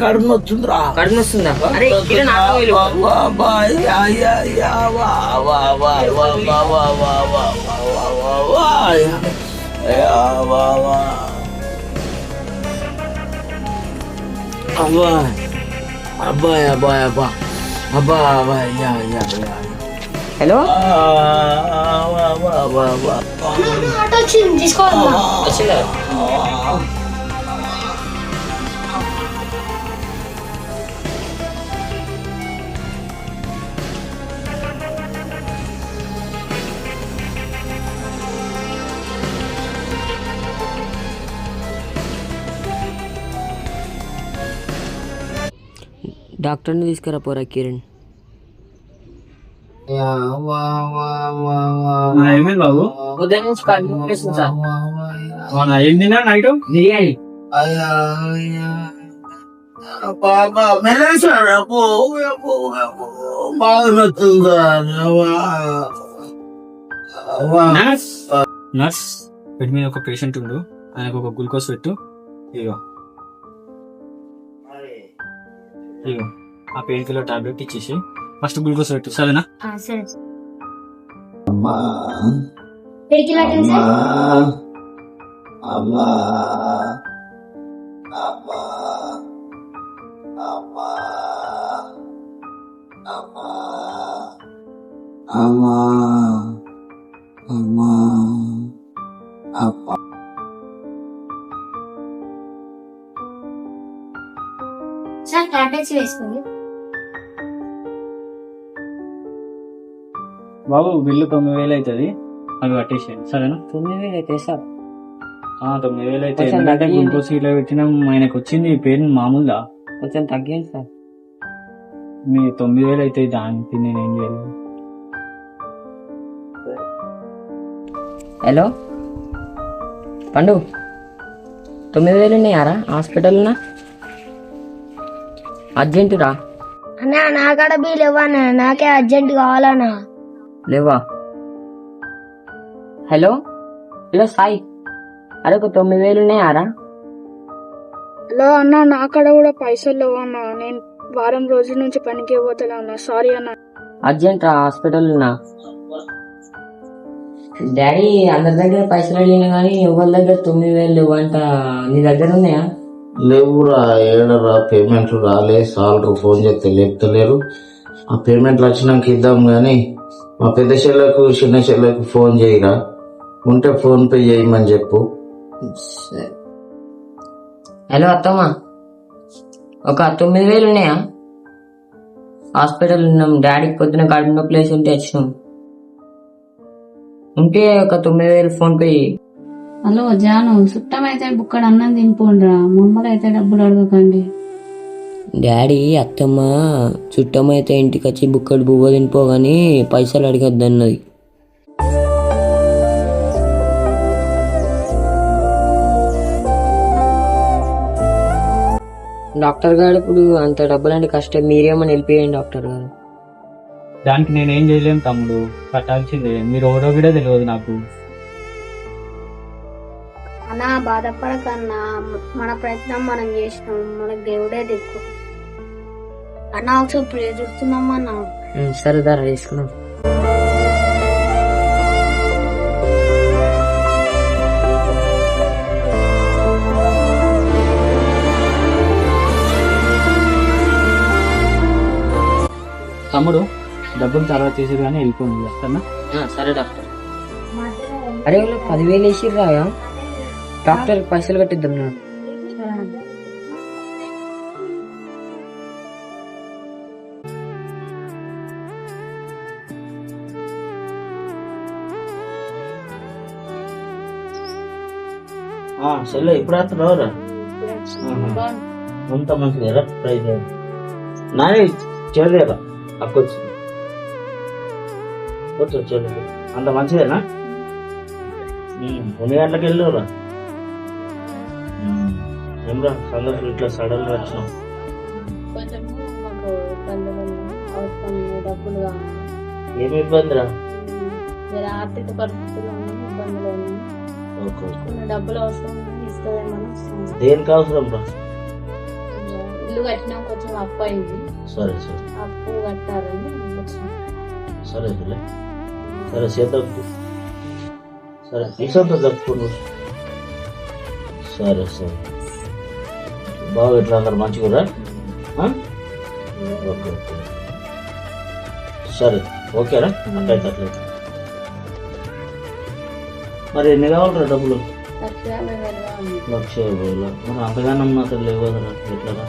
కడుపు వస్తుందిరా. కడుపు వస్తుందా? అబ్బాయి అబ్బాయి అబ్బా అబ్బా అబ్బాయి. హలో వచ్చిందా? డాక్టర్ని తీసుకురా పోరా కిరణ్. ఏమైంది బాబు? ఉదయం నుంచి కనిపిస్తుంది సార్. ఏం తిన్నా నైట్? బిర్యానీ. నర్స్ బెడ్ మీద ఒక పేషెంట్ ఉండు, ఆయనకు ఒక గ్లూకోజ్ పెట్టు. ఇగో ఇగో ఆ పెయిన్ కిల్లర్ టాబ్లెట్ ఇచ్చేసి ఫస్ట్ గ్లూకోజ్ పెట్టు, సరేనా? సార్ టాబ్లెట్స్ వేసుకోండి. బాబు బిల్లు 9,000 అవుతుంది, అవి కట్టేసేయండి, సరేనా? 9,000 అయితే సార్? 9,000 అయితే. ఎందుకంటే గ్లూకోజ్ ఇలా పెట్టినా ఆయనకు వచ్చింది పెయిన్ మామూలుగా, కొంచెం తగ్గింది సార్. మీ 9,000 అయితే దానికి నేనేం చేయాలి? హలో పండు, 9,000 ఉన్నాయారా హాస్పిటల్నా? అర్జెంటు రా అన్నా. నా కాడ బిల్ ఇవ్వనా, నాకే అర్జెంట్ కావాలన్నా. లేవా? హలో హలో సాయి, అరే ఒక 9,000 ఉన్నాయారా? హలో అన్న, నా కాడ కూడా పైసలు లేవు అన్న. నేను వారం రోజుల నుంచి పనికి పోతున్నా అన్న, సారీ అన్న. అర్జెంట్ రా హాస్పిటల్ ఉన్నా. డాడీ అందరి దగ్గర పైసలు అడిగినా కానీ ఎవరి దగ్గర 9,000 లేవు అంట. నీ దగ్గర ఉన్నాయా? లేవురా, ఏడరా పేమెంట్లు రాలే. సాలరీ ఫోన్ చేస్తే లేపుతలేరు. ఆ పేమెంట్లు వచ్చినాక ఇద్దాం కానీ మా పెద్ద చెల్లెకు చిన్న చెల్లెకు ఫోన్ చేయరా, ఉంటే ఫోన్ పే చేయమని చెప్పు. హలో అత్తమ్మ, ఒక 9,000 ఉన్నాయా? హాస్పిటల్ ఉన్నాం, డాడీకి పొద్దున కడుపు నొప్పి లేసి ఉంటే వచ్చినాం. ఉంటే ఒక 9,000 ఫోన్ పే. హలో జాను, చుట్టమైతే బుక్కడ అన్నం తినిపోండిరా, మమ్మల్ని అయితే డబ్బులు అడగకండి. డాడీ అత్తమ్మ చుట్టమైతే ఇంటికి వచ్చి బుక్కడు బువ్వ తినిపోగాని పైసలు అడగద్దన్నది. డాక్టర్ గారు ఇప్పుడు అంత డబ్బులంటే కష్టం, మీరేమని వెళ్ళిపోయండి డాక్టర్ గారు. దానికి నేనేం చేయలేము తమ్ముడు, కట్టాల్సిందే. మీరు ఎవరో కూడా తెలియదు నాకు. అన్నా బాధపడకన్నా, మన ప్రయత్నం మనం చేసినాం, మనకు దేవుడే దిక్కు. అన్నా ఒకసారి ప్రే చూస్తున్నామన్నా. సరే ధర తీసుకున్నాం. తమ్ముడు డబ్బులు తర్వాత చేసి కానీ వెళ్ళిపోయింది, సరేనా? సరే డాక్టర్. అరే వాళ్ళు 10,000 వేసిర్రా, డాక్టర్ పైసలు కట్టిద్దాం. చెల్లె ఇప్పుడు రావురా, అంత మంచిది ఎలా ప్రైజ్ నానే చెల్లెరా అక్కొచ్చి చెల్లె అంత మంచిదేనా? 2 గంటలకు వెళ్ళురా. ఏమరా సందర్భం ఇట్లా సడన్ గా వచ్చినాం? ఏమి ఇబ్బందిరా? ఆర్థిక పరిస్థితులు ఇబ్బందులు. Okay okay. కొన్ని డబ్బులు అవసరం ఇస్తుందేమని వస్తుంది. దేనికి అవసరం రా? ఇల్లు కట్టినా కొంచెం అప్పు అయింది, సరే సరే అప్పు కట్టాలని వచ్చిన. సరే సరే సరే చేద్దాం. సరే ఈసంతా జరుపుకుంటు. సరే సరే బాగా ఇట్లా అందరు మంచిగా ఓకే ఓకే సరే ఓకేనా? అట్లయితే అట్లయితే మరి ఎన్ని కావాలరా డబ్బులు? 1,50,000 కావాలి. 1,50,000. మరి అంతగానో అసలు లేవు కదరా, ఎట్లా?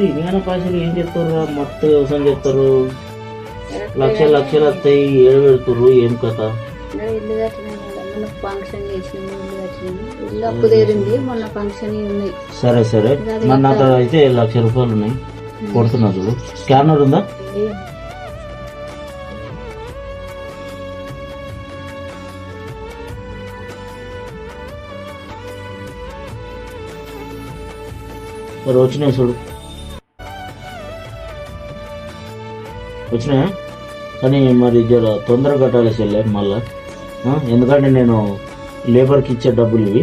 ఇన్ని పైసలు ఏం చెప్తారు? మొత్తం వ్యవసాయం చెప్తారు, లక్షలు వస్తాయి, ఏడు పెడుతుర్రు, ఏం కథ? ఇల్లు కట్టినా మొన్న ఫంక్షన్ చేసినాము, ఇల్లు కట్టినాము, ఇల్లు అప్పు తీరింది, మొన్న ఫంక్షన్ ఉన్నాయి. సరే సరే మన నాతో అయితే ₹1,00,000 ఉన్నాయి, కొడుతున్నా చూడు. స్కానర్ ఉందా? మరి వచ్చినాయి చూడు, వచ్చినాయా? కానీ మరి జర తొందరగా కట్టాలి చెల్లె మళ్ళా, ఎందుకంటే నేను లేబర్కి ఇచ్చే డబ్బులు ఇవి.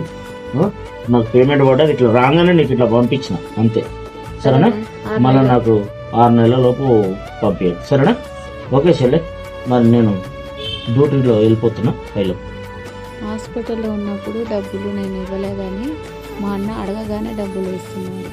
నాకు పేమెంట్ పడ్డాక ఇట్లా రాగానే నీకు ఇట్లా పంపించిన అంతే, సరేనా? మళ్ళీ నాకు 6 నెలల లోపు పంపించండి, సరేనా? ఓకే చెల్లె, మరి నేను డ్యూటీలో వెళ్ళిపోతున్నా. హలో, హాస్పిటల్లో ఉన్నప్పుడు డబ్బులు నేను ఇవ్వలేదని మా అన్న అడగగానే డబ్బులు ఇస్తున్నాడు.